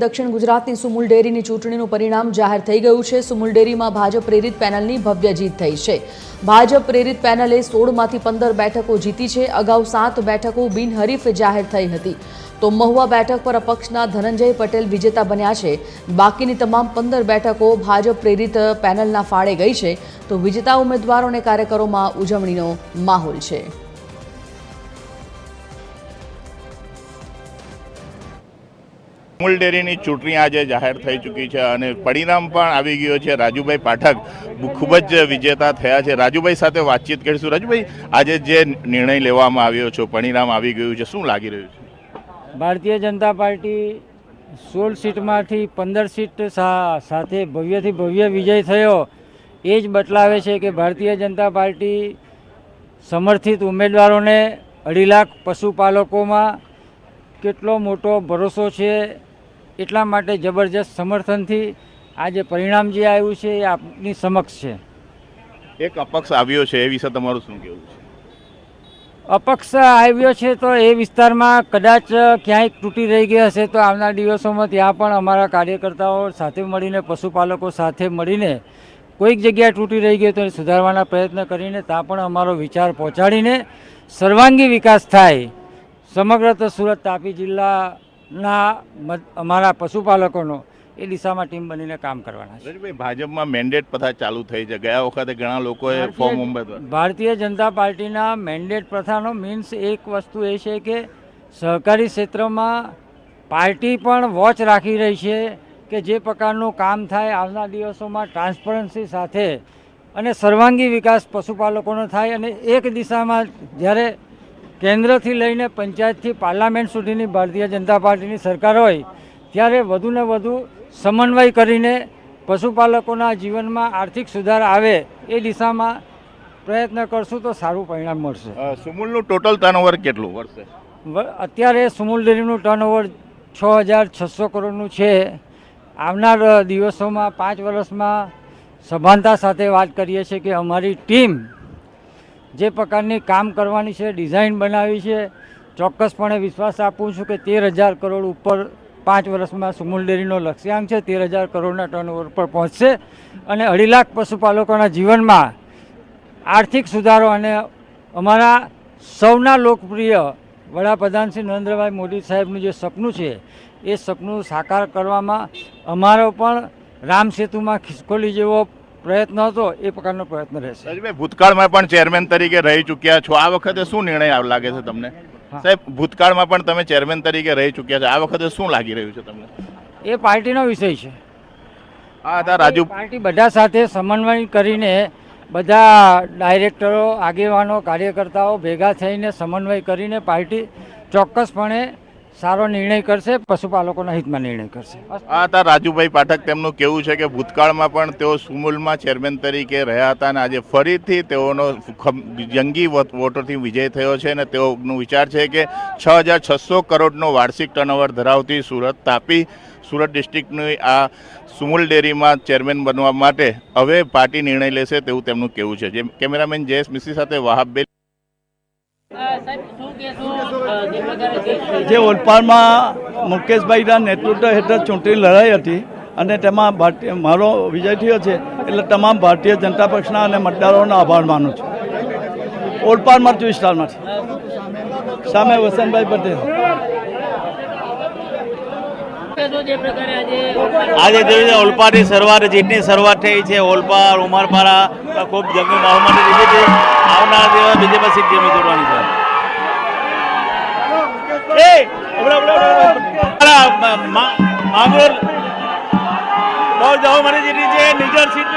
દક્ષિણ ગુજરાતની સુમુલ ડેરીની ચૂંટણીનું પરિણામ જાહેર થઈ ગયું છે। સુમુલ ડેરીમાં ભાજપ પ્રેરિત પેનલની ભવ્ય જીત થઈ છે। ભાજપ પ્રેરિત પેનલે 16માંથી 15 બેઠકો જીતી છે। અગાઉ 7 બેઠકો બિનહરીફ જાહેર થઈ હતી તો મહુવા બેઠક પર અપક્ષના ધનંજય પટેલ વિજેતા બન્યા છે। બાકીની તમામ 15 બેઠકો ભાજપ પ્રેરિત પેનલના ફાળે ગઈ છે તો વિજેતા ઉમેદવારો અને કાર્યકરોમાં ઉજવણીનો માહોલ છે। સુમુલ ડેરીની ચૂંટણી આજે જાહેર થઈ ચૂકી છે અને પરિણામ પણ આવી ગયો છે। રાજુભાઈ પાઠક ખૂબ જ વિજેતા થયા છે। રાજુભાઈ સાથે વાતચીત કરીશું। રાજુભાઈ, આજે જે નિર્ણય લેવામાં આવ્યો છે, પરિણામ આવી ગયું છે, શું લાગી રહ્યું છે? ભારતીય જનતા પાર્ટી 16 સીટમાંથી 15 સીટ સાથે ભવ્યથી ભવ્ય વિજય થયો એ જ બતલાવે છે કે ભારતીય જનતા પાર્ટી સમર્થિત ઉમેદવારોને 2.5 લાખ પશુપાલકોમાં કેટલો મોટો ભરોસો છે, એટલા માટે જબરજસ્ત સમર્થનથી આ જે પરિણામ જે આવ્યું છે એ આપની સમક્ષ છે। એક અપક્ષ આવ્યો છે, એ વિશે તમારું શું કહેવું છે? અપક્ષ આવ્યો છે તો એ વિસ્તારમાં કદાચ ક્યાંય તૂટી રહી ગઈ હશે તો આવનાર દિવસોમાં ત્યાં પણ અમારા કાર્યકર્તાઓ સાથે મળીને, પશુપાલકો સાથે મળીને કોઈક જગ્યાએ તૂટી રહી ગઈ તો સુધારવાના પ્રયત્ન કરીને ત્યાં પણ અમારો વિચાર પહોંચાડીને સર્વાંગી વિકાસ થાય। સમગ્ર તો સુરત તાપી જિલ્લાના અમારા પશુપાલકોનો એ દિશામાં ટીમ બનીને કામ કરવાના છે। ભાજપમાં મેન્ડેટ પ્રથા ચાલુ થઈ છે, ગયા વખતે ઘણા લોકોએ ફોર્મ ભારતીય જનતા પાર્ટીના મેન્ડેટ પ્રથાનો મીન્સ એક વસ્તુ એ છે કે સહકારી ક્ષેત્રમાં પાર્ટી પણ વોચ રાખી રહી છે કે જે પ્રકારનું કામ થાય આવનાર દિવસોમાં ટ્રાન્સપરન્સી સાથે અને સર્વાંગી વિકાસ પશુપાલકોનો થાય અને એક દિશામાં જ્યારે કેન્દ્રથી લઈને પંચાયતથી પાર્લામેન્ટ સુધીની ભારતીય જનતા પાર્ટીની સરકાર હોય ત્યારે વધુને વધુ સમન્વય કરીને પશુપાલકોના જીવનમાં આર્થિક સુધાર આવે એ દિશામાં પ્રયત્ન કરશું તો સારું પરિણામ મળશે। સુમુલનું ટોટલ ટર્નઓવર કેટલું વર્ષે? અત્યારે સુમુલ ડેરીનું ટર્નઓવર 6,600 કરોડનું છે। આવનાર દિવસોમાં 5 વર્ષમાં સભાનતા સાથે વાત કરીએ છીએ કે અમારી ટીમ જે પ્રકારની કામ કરવાની છે, ડિઝાઇન બનાવી છે, ચોક્કસપણે વિશ્વાસ આપું છું કે 13,000 કરોડ ઉપર 5 વર્ષમાં સુમુલ ડેરીનો લક્ષ્યાંક છે। 13,000 કરોડના ટર્નઓવર પર પહોંચશે અને 2.5 લાખ પશુપાલકોના જીવનમાં આર્થિક સુધારો અને અમારા સૌના લોકપ્રિય વડાપ્રધાન શ્રી નરેન્દ્રભાઈ મોદી સાહેબનું જે સપનું છે એ સપનું સાકાર કરવામાં અમારો પણ રામ સેતુમાં ખિસકોલી જેવો પ્રયત્ન હતો એ પ્રકારનો પ્રયત્ન રહેશે। ભૂતકાળમાં પણ ચેરમેન તરીકે રહી ચૂક્યા છો, આ વખતે શું નિર્ણય લાગે છે તમને? સાહેબ, ભૂતકાળમાં પણ તમે ચેરમેન તરીકે રહી ચૂક્યા છો, આ વખતે શું લાગી રહ્યું છે તમને? એ પાર્ટીનો વિષય છે। હા, રાજુ પાર્ટી બધા સાથે સમન્વય કરીને બધા ડાયરેક્ટરો, આગેવાનો, કાર્યકર્તાઓ ભેગા થઈને સમન્વય કરીને પાર્ટી ચોક્કસપણે સારો નિર્ણય કરશે, પશુપાલકોના હિતમાં નિર્ણય કરશે। આ હતા રાજુભાઈ પાઠક। તેમનું કહેવું છે કે ભૂતકાળમાં પણ તેઓ સુમુલમાં ચેરમેન તરીકે રહ્યા હતા અને આજે ફરીથી તેઓનો જંગી વોટરથી વિજય થયો છે અને તેઓનો વિચાર છે કે 6,600 કરોડનો વાર્ષિક ટર્નઓવર ધરાવતી સુરત ડિસ્ટ્રિક્ટની આ સુમુલ ડેરીમાં ચેરમેન બનવા માટે હવે પાર્ટી નિર્ણય લેશે તેવું તેમનું કહેવું છે। જેમ કેમેરામેન જયેશ મિસ્ત્રી સાથે વાહાબ જે ઓલપાડમાં મુકેશભાઈના નેતૃત્વ હેઠળ ચૂંટણી લડાઈ હતી અને તેમાં મારો વિજય થયો છે એટલે તમામ ભારતીય જનતા પક્ષના અને મતદારોનો આભાર માનું છું। ઓલપાડમાં 24 સ્ટારમાંથી સામે વસંતભાઈ પટેલ। આજે જોઈને ઓલપાડની શરૂઆત, જીતની શરૂઆત થઈ છે। ઓલપાડ, ઉમરપાડા ખૂબ જંગી માહોલમાં જીતી છે। આવનારા દિવસ બીજેપી સીટ જેમી જોડવાની છે। માંગરોળ બહુ જવો મને જીતી છે, નિઝર સીટ